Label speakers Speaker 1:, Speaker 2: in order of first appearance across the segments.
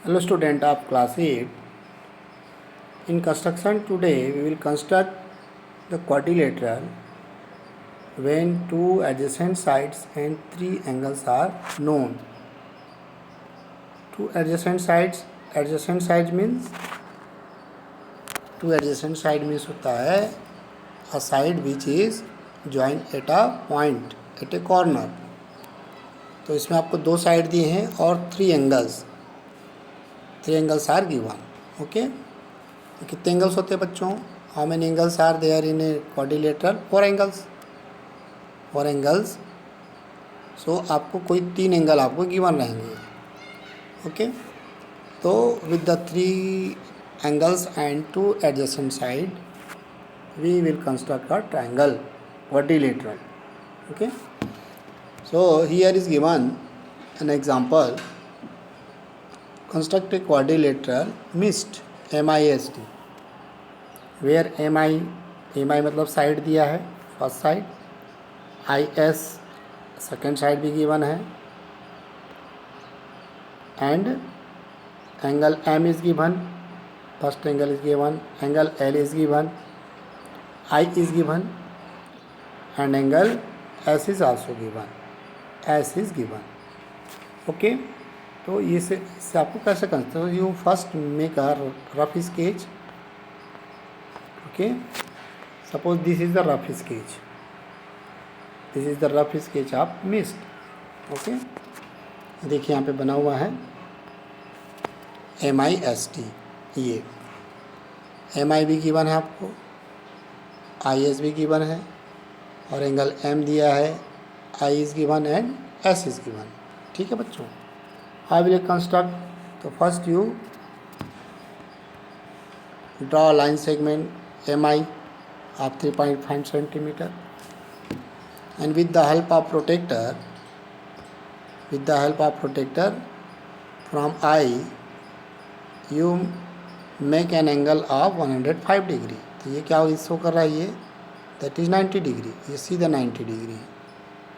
Speaker 1: Hello student of class 8. In construction today we will construct the quadrilateral when two adjacent sides and three angles are known. Two adjacent sides means होता है a side which is joined at a point at a corner. तो इसमें आपको दो side दिए हैं और three angles are given. Okay, कितने एंगल्स होते हैं बच्चों? How many angles are there in a quadrilateral? Four angles. So आपको कोई तीन एंगल आपको गिवन रहेंगे. ओके, तो with the three angles and two adjacent side we will construct a triangle quadrilateral. Okay, so here is given an example. Construct a quadrilateral MIST, MIST, where MI मतलब side दिया है, first side, IS second side भी given है, and angle M is given, first angle is given, angle L is given, I is given, and angle S is also given, S is given. Okay, तो ये से आपको कैसे करते हो? You first make a rough sketch. Okay, suppose this is the rough sketch of mist. Okay, देखिए यहाँ पे बना हुआ है MIST. ये MI भी गिवन है आपको, IS भी गिवन है, और एंगल M दिया है, I is given and S is given. ठीक है बच्चों, I will construct. तो first you draw a line segment MI of 3.5 centimeter, and with the help of protractor from I you make an angle of 105 degree. तो ये क्या show कर रहा है? ये that is 90 degree. ये सीधा 90 डिग्री,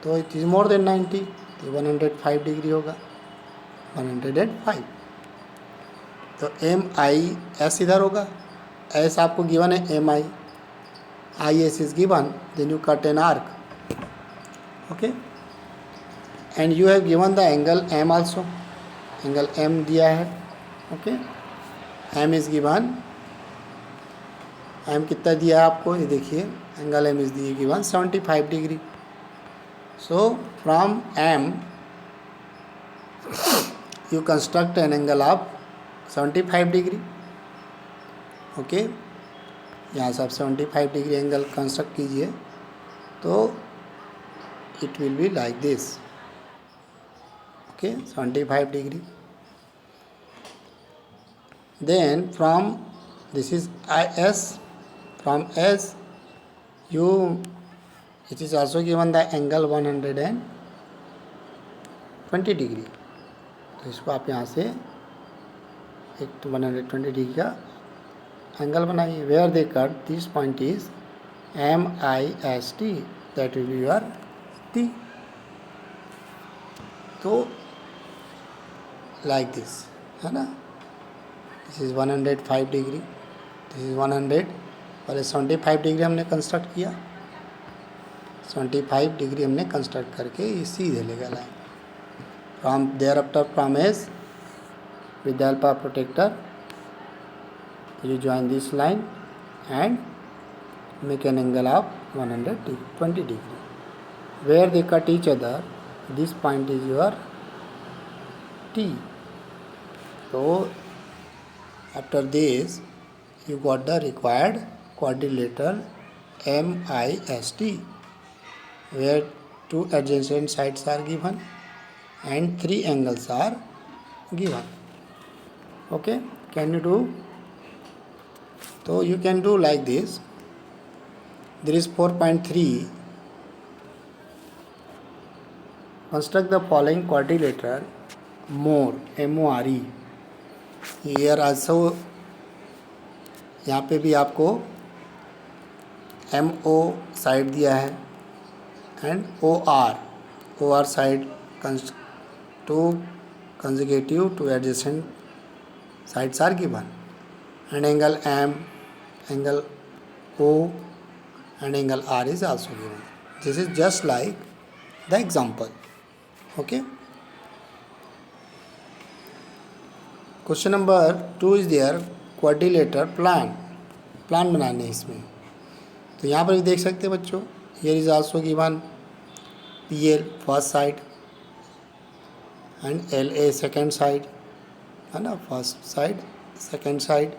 Speaker 1: तो it is more than 90, तो 105 डिग्री होगा. 105. तो MIS इधर होगा, S आपको गिवन है MI, IS is given, then you cut an arc. Okay, and you have given the angle M also, angle M दिया है. Okay, M is given, M कितना दिया है आपको? ये देखिए, एंगल M इज दिए given 75 degree. So from M you construct an angle of 75 degree. Okay, यहाँ से आप 75 डिग्री एंगल कंस्ट्रक्ट कीजिए, तो it will be like this. Okay, 75 degree. Then from this is IS, from S you it is also given the angle 120 degree. तो इसको आप यहाँ से एक 120 डिग्री का एंगल बनाइए. Where they cut this point is MIST, that will be your T. तो like this है ना, this is 105 degree, this is 100, और 75 डिग्री हमने कंस्ट्रक्ट किया. 75 डिग्री हमने कंस्ट्रक्ट करके ये सीधे लेगा line. From thereafter from S, with the help of protractor you join this line and make an angle of 120 degree. Where they cut each other, this point is your T. So after this you got the required quadrilateral MIST, where two adjacent sides are given and three angles are given. Okay, can you do? So you can do like this. There is 4.3. Construct the following quadrilateral MORE, MORE. Here also यहाँ पे भी आपको MO side दिया है and OR side, two consecutive, two adjacent sides are given, and angle M, angle O, and angle R is also given. This is just like the example. Okay. Question number 2 is there, quadrilateral plan बनाने हैं इसमें. तो यहाँ पर भी देख सकते हैं बच्चों, here is also given PL first side and LA second side, है ना, first side second side,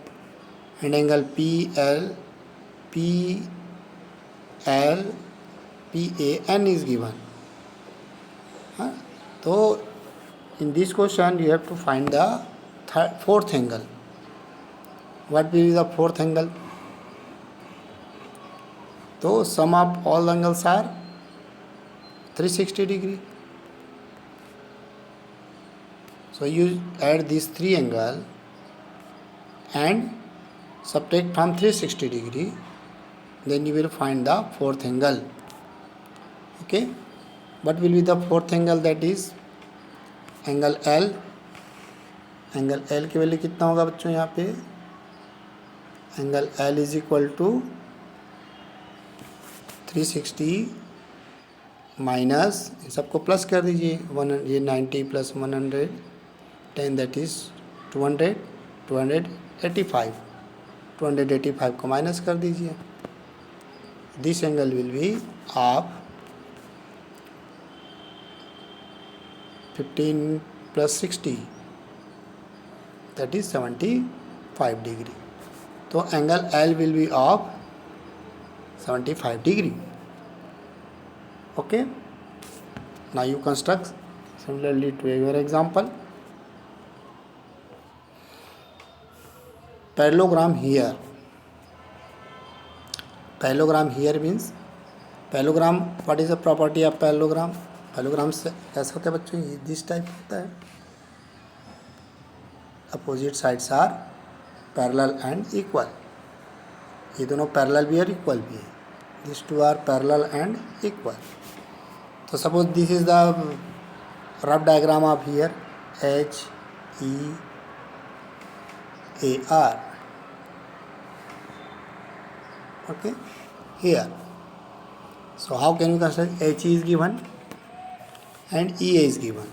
Speaker 1: and angle PL PAN is given. हाँ, तो in this question you have to find the fourth angle. What will be the fourth angle? So sum of all angles are 360 degree. So you add these three angles and subtract from 360 degree, then you will find the fourth angle. Okay, what will be the fourth angle? That is angle L. Angle L की value कितना होगा बच्चों? यहाँ पे angle L is equal to 360 minus, सबको plus कर दीजिए, ये 90 प्लस 110 दैट इज 285 को माइनस कर दीजिए. This angle will be of 15 plus 60 that is 75 degree. So angle L will be of 75 degree. Okay, now you construct similarly to your example. Parallelogram here. Parallelogram here means parallelogram. What is the property of parallelogram? Parallelogram से कैसा होता है बच्चों? This type होता है. Opposite sides are parallel and equal. ये दोनों parallel भी और इक्वल भी है. This two are parallel and equal. तो suppose this is the rough diagram of here HEAR. Okay, here. So how can we construct? HE is given and EA is given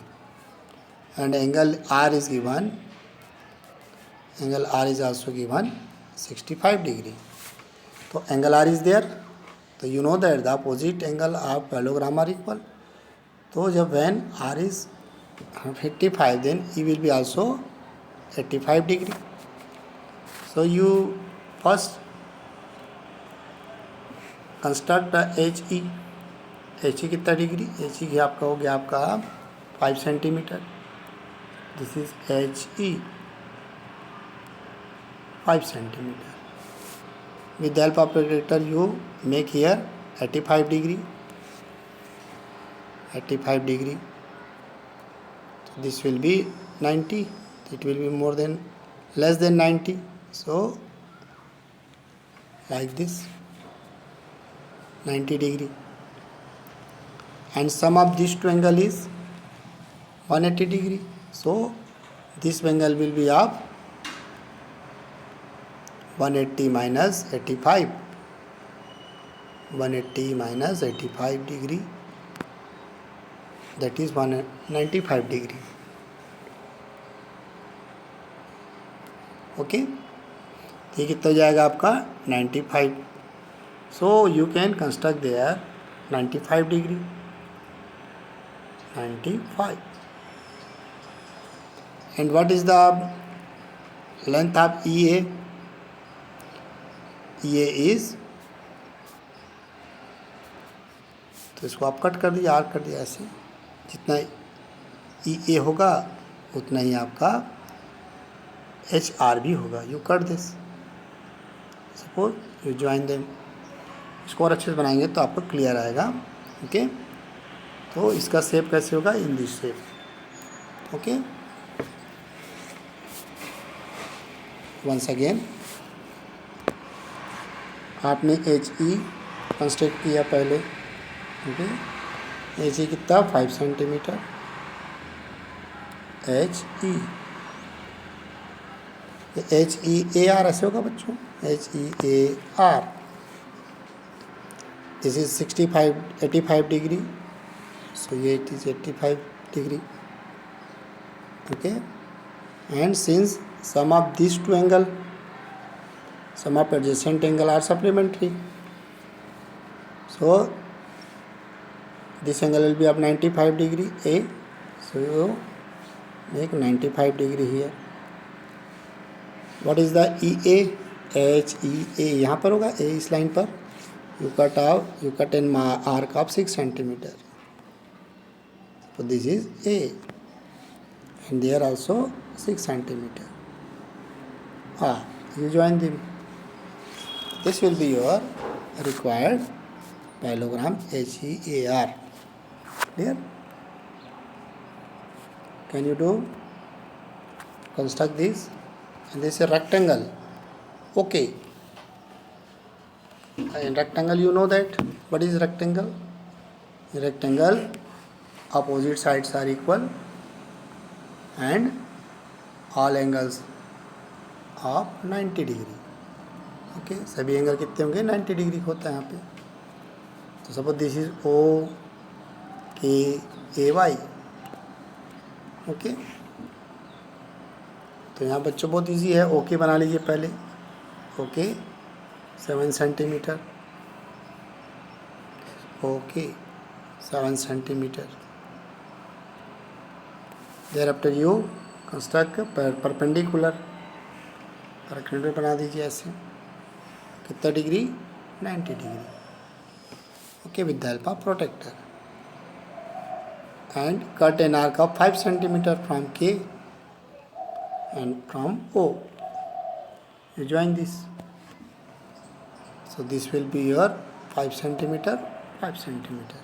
Speaker 1: and angle R is given. Angle R is also given 65 degree. So angle R is there. So you know that the opposite angle of parallelogram are equal. So जब when R is 55 then E will be also 85 degree. So you first construct the HE. HE कितना degree? HE आपका हो गया आपका 5 centimetre. This is HE 5 centimeter. With the help of protractor you make here 85 degree. 85 degree. So this will be 90. It will be more than less than 90. So like this 90 degree. And sum of these two angle is 180 degree. So this angle will be of 180 minus 85. 180 minus 85 degree. That is 195 degree. Okay. ये कितना हो जाएगा आपका 95. So you can construct there 95 degree. 95. And what is the length of EA? EA is, तो इसको आप cut कर दीजिए, आर कर दिया ऐसे. जितना EA होगा उतना ही आपका HR भी होगा. You cut this. Suppose you join them. इसको और अच्छे से बनाएंगे तो आपको क्लियर आएगा. ओके. तो इसका शेप कैसे होगा? In this shape. Okay. Once again आपने HE कंस्ट्रक्ट किया पहले. ओके. HE कितना? 5 सेंटीमीटर. HE HEAR ऐसे होगा बच्चों, HEAR. This is 85 degree, so it is 85 degree. Okay, and since sum of these two angle, sum of adjacent angle are supplementary, so this angle will be of 95 degree A, so you make 95 degree here. What is the EA? HEA यहाँ पर होगा, A इस line पर. You cut an arc of 6 centimeter. So this is A, and there also 6 centimeter. You join them. This will be your required parallelogram HEAR. Clear? Can you do? Construct this. And this is a rectangle. Okay. In rectangle, you know that. What is rectangle? In rectangle, opposite sides are equal and all angles of 90 degree. Okay, सभी angle कितने होंगे? 90 degree होता है यहाँ पे. तो suppose this is OKAY. Okay, तो यहाँ बच्चों बहुत इजी है. ओके बना लीजिए पहले. Okay 7 centimetre. Okay 7 centimetre. Thereafter you construct perpendicular. Perpendicular बना दीजिए ऐसे. कितना degree? 90 degree. Okay, with the help of protractor. And cut an arc of 5 centimetre from K and from O. You join this. So this will be your 5 centimeter, 5 centimeter,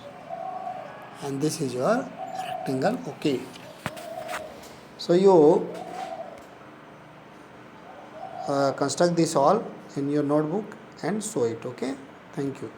Speaker 1: and this is your rectangle. Okay. So you construct this all in your notebook and show it. Okay. Thank you.